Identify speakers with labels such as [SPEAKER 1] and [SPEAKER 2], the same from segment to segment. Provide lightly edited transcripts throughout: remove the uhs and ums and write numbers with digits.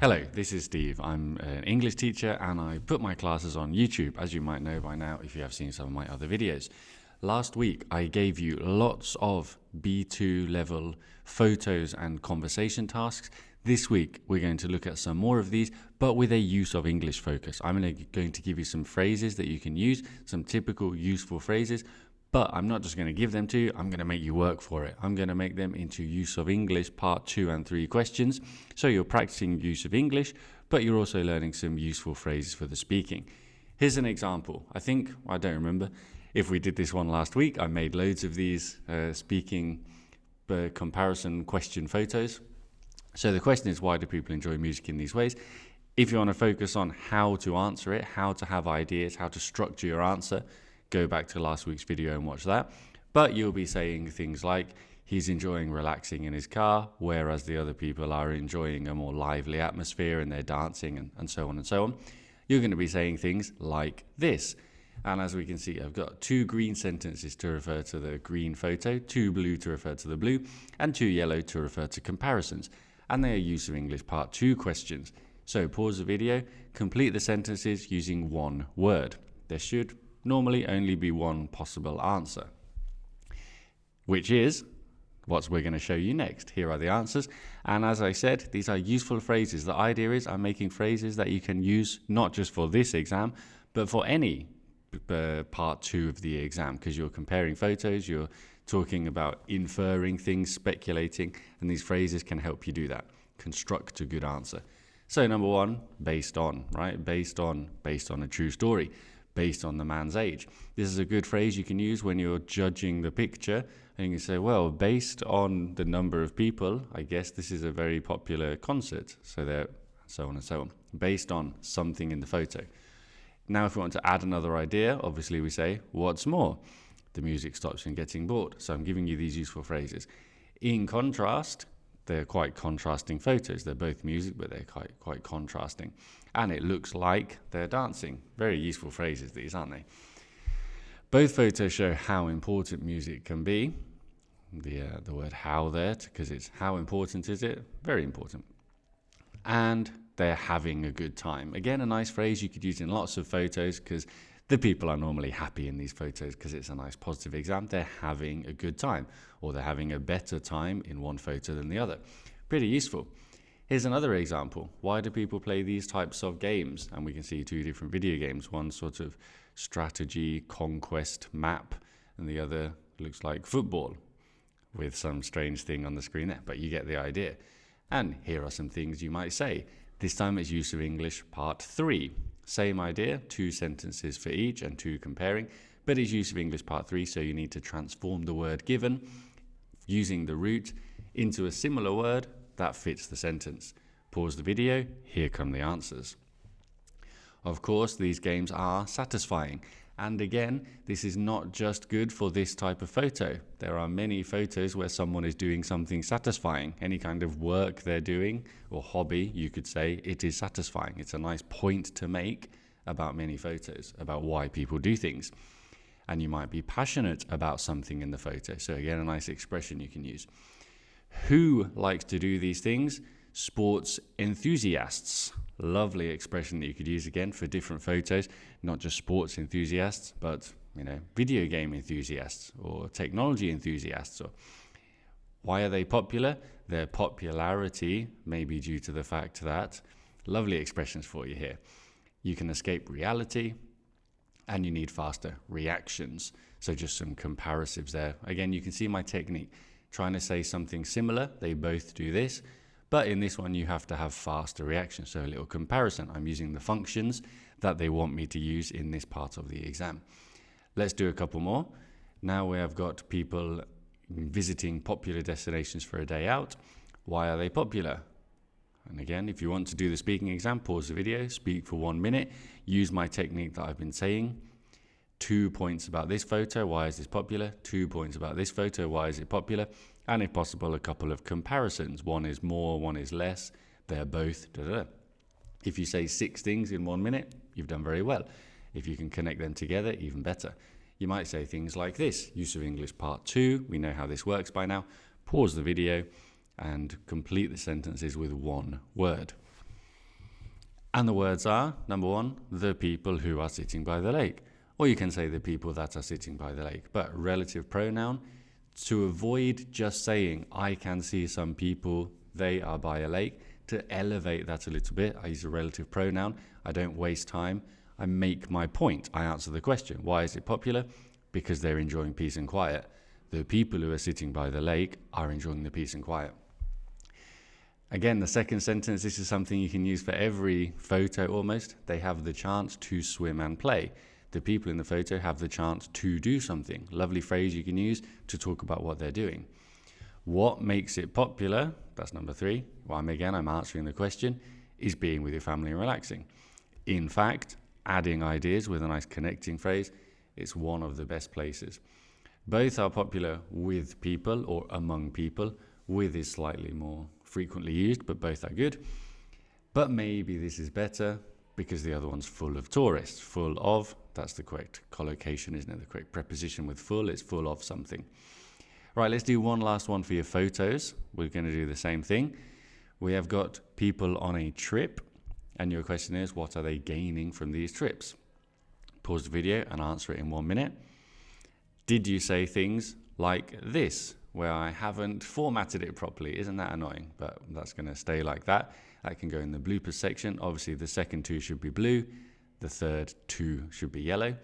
[SPEAKER 1] Hello, this is Steve. I'm an English teacher and I put my classes on YouTube, as you might know by now if you have seen some of my other videos. Last week I gave you lots of B2 level photos and conversation tasks. This week we're going to look at some more of these, but with a use of English focus. I'm going to give you some phrases that you can use, some typical useful phrases, but I'm not just going to give them to you, I'm going to make you work for it. I'm going to make them into use of English part 2 and 3 questions. So you're practicing use of English, but you're also learning some useful phrases for the speaking. Here's an example. I don't remember if we did this one last week. I made loads of these speaking comparison question photos. So the question is, why do people enjoy music in these ways? If you want to focus on how to answer it, how to have ideas, how to structure your answer, go back to last week's video and watch that. But you'll be saying things like, he's enjoying relaxing in his car, whereas the other people are enjoying a more lively atmosphere and they're dancing and so on and so on. You're going to be saying things like this. And as we can see, I've got 2 green sentences to refer to the green photo, 2 blue to refer to the blue, and 2 yellow to refer to comparisons. And they are use of English part 2 questions. So pause the video, complete the sentences using one word. There should normally only be one possible answer, which is what we're going to show you next. Here are the answers. And as I said, these are useful phrases. The idea is I'm making phrases that you can use not just for this exam, but for any part 2 of the exam, because you're comparing photos, you're talking about inferring things, speculating, and these phrases can help you do that. Construct a good answer. So number 1, based on, right? Based on a true story. Based on the man's age. This is a good phrase you can use when you're judging the picture, and you can say, well, based on the number of people, I guess this is a very popular concert. So on and so on. Based on something in the photo. Now, if we want to add another idea, obviously we say, what's more? The music stops from getting bored. So I'm giving you these useful phrases. In contrast, they're quite contrasting photos. They're both music, but they're quite contrasting. And it looks like they're dancing. Very useful phrases, these, aren't they? Both photos show how important music can be. The word how there, because it's how important is it? Very important. And they're having a good time. Again, a nice phrase you could use in lots of photos, because the people are normally happy in these photos because it's a nice positive exam. They're having a good time, or they're having a better time in one photo than the other. Pretty useful. Here's another example. Why do people play these types of games? And we can see 2 different video games. One sort of strategy, conquest, map, and the other looks like football with some strange thing on the screen there, but you get the idea. And here are some things you might say. This time it's use of English part 3. Same idea, 2 sentences for each and 2 comparing, but it's use of English part 3, so you need to transform the word given using the root into a similar word that fits the sentence. Pause the video, here come the answers. Of course, these games are satisfying. And again, this is not just good for this type of photo. There are many photos where someone is doing something satisfying. Any kind of work they're doing or hobby, you could say it is satisfying. It's a nice point to make about many photos, about why people do things. And you might be passionate about something in the photo. So again, a nice expression you can use. Who likes to do these things? Sports enthusiasts. Lovely expression that you could use again for different photos, not just sports enthusiasts, but video game enthusiasts or technology enthusiasts. Or why are they popular? Their popularity may be due to the fact that, lovely expressions for you here, you can escape reality and you need faster reactions. So just some comparatives there. Again, you can see my technique. Trying to say something similar, they both do this, but in this one you have to have faster reactions. So a little comparison. I'm using the functions that they want me to use in this part of the exam. Let's do a couple more. Now we have got people visiting popular destinations for a day out. Why are they popular? And again, if you want to do the speaking exam, pause the video, speak for 1 minute, use my technique that I've been saying. 2 points about this photo, why is this popular? 2 points about this photo, why is it popular? And if possible, a couple of comparisons. One is more, one is less. They're both da-da-da. If you say 6 things in 1 minute, you've done very well. If you can connect them together, even better. You might say things like this. Use of English part 2. We know how this works by now. Pause the video and complete the sentences with one word. And the words are, number one, the people who are sitting by the lake. Or you can say the people that are sitting by the lake. But relative pronoun, to avoid just saying, I can see some people, they are by a lake, to elevate that a little bit, I use a relative pronoun. I don't waste time. I make my point. I answer the question. Why is it popular? Because they're enjoying peace and quiet. The people who are sitting by the lake are enjoying the peace and quiet. Again, the second sentence, this is something you can use for every photo almost. They have the chance to swim and play. The people in the photo have the chance to do something. Lovely phrase you can use to talk about what they're doing. What makes it popular, that's number three. Well, I'm answering the question, is being with your family and relaxing. In fact, adding ideas with a nice connecting phrase, it's one of the best places. Both are popular with people or among people. With is slightly more frequently used, but both are good. But maybe this is better because the other one's full of tourists. Full of, that's the correct collocation, isn't it? The correct preposition with full, it's full of something. Right, let's do one last one for your photos. We're going to do the same thing. We have got people on a trip, and your question is, what are they gaining from these trips? Pause the video and answer it in 1 minute. Did you say things like this, where I haven't formatted it properly? Isn't that annoying? But that's going to stay like that. That can go in the bloopers section. Obviously, the second two should be blue. The third two should be yellow.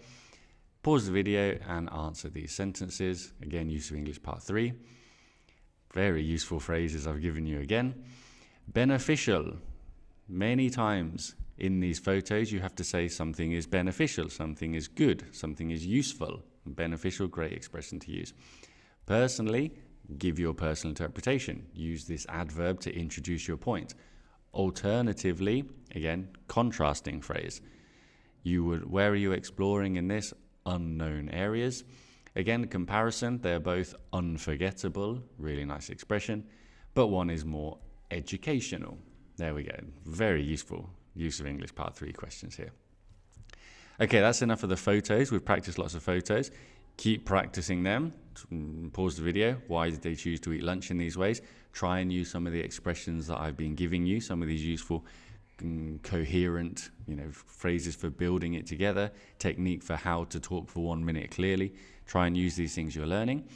[SPEAKER 1] Pause the video and answer these sentences. Again, use of English part 3. Very useful phrases I've given you again. Beneficial. Many times in these photos, you have to say something is beneficial, something is good, something is useful. Beneficial, great expression to use. Personally, give your personal interpretation. Use this adverb to introduce your point. Alternatively, again, contrasting phrase. Where are you exploring in this? Unknown areas. Again, comparison, they're both unforgettable, really nice expression, but one is more educational. There we go. Very useful use of English part 3 questions here. Okay, that's enough of the photos. We've practiced lots of photos. Keep practicing them. Pause the video. Why did they choose to eat lunch in these ways? Try and use some of the expressions that I've been giving you, some of these useful, coherent, phrases for building it together, technique for how to talk for 1 minute clearly. Try and use these things you're learning.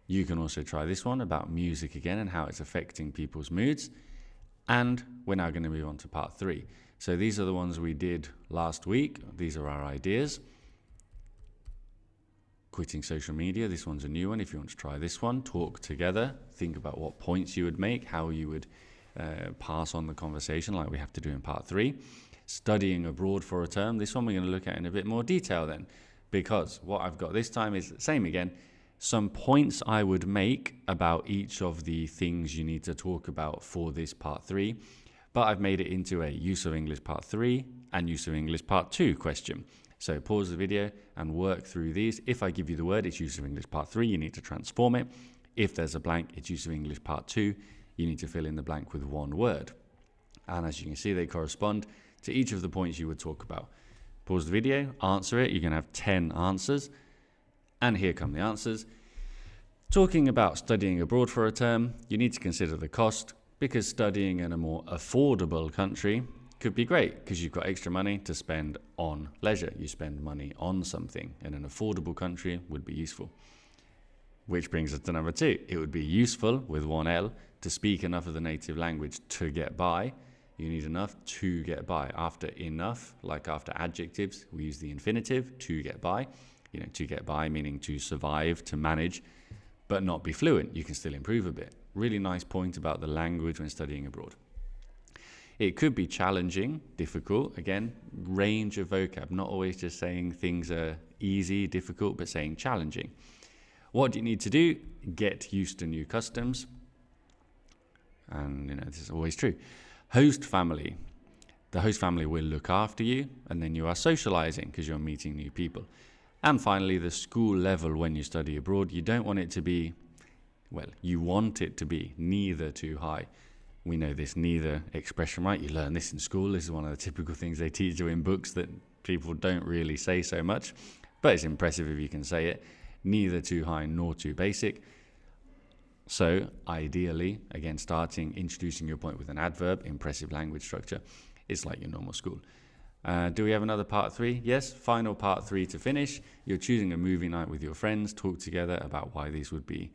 [SPEAKER 1] You can also try this one about music again and how it's affecting people's moods. And we're now going to move on to part 3. So these are the ones we did last week. These are our ideas. Quitting social media, this one's a new one. If you want to try this one, talk together, think about what points you would make, how you would pass on the conversation like we have to do in part 3. Studying abroad for a term, this one we're going to look at in a bit more detail then, because what I've got this time is the same again, some points I would make about each of the things you need to talk about for this part 3, but I've made it into a use of English part 3 and use of English part 2 question. So pause the video and work through these. If I give you the word, it's use of English part 3, you need to transform it. If there's a blank, it's use of English part 2, you need to fill in the blank with one word. And as you can see, they correspond to each of the points you would talk about. Pause the video, answer it, you're going to have 10 answers. And here come the answers. Talking about studying abroad for a term, you need to consider the cost, because studying in a more affordable country could be great because you've got extra money to spend on leisure. You spend money on something in an affordable country would be useful. Which brings us to number 2. It would be useful, with one L, to speak enough of the native language to get by. You need enough to get by. After enough, like after adjectives, we use the infinitive, to get by. To get by meaning to survive, to manage, but not be fluent. You can still improve a bit. Really nice point about the language when studying abroad. It could be challenging, difficult. Again, range of vocab, not always just saying things are easy, difficult, but saying challenging. What do you need to do? Get used to new customs. And, this is always true. Host family. The host family will look after you, and then you are socializing because you're meeting new people. And finally, the school level when you study abroad. You don't want it to be, you want it to be neither too high. We know this neither expression, right? You learn this in school. This is one of the typical things they teach you in books that people don't really say so much, but it's impressive if you can say it. Neither too high nor too basic. So ideally, again, introducing your point with an adverb, impressive language structure. It's like your normal school. Do we have another part 3? Yes, final part 3 to finish. You're choosing a movie night with your friends, talk together about why these would be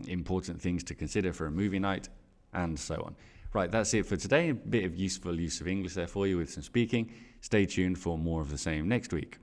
[SPEAKER 1] important things to consider for a movie night, and so on. Right, that's it for today. A bit of useful use of English there for you with some speaking. Stay tuned for more of the same next week.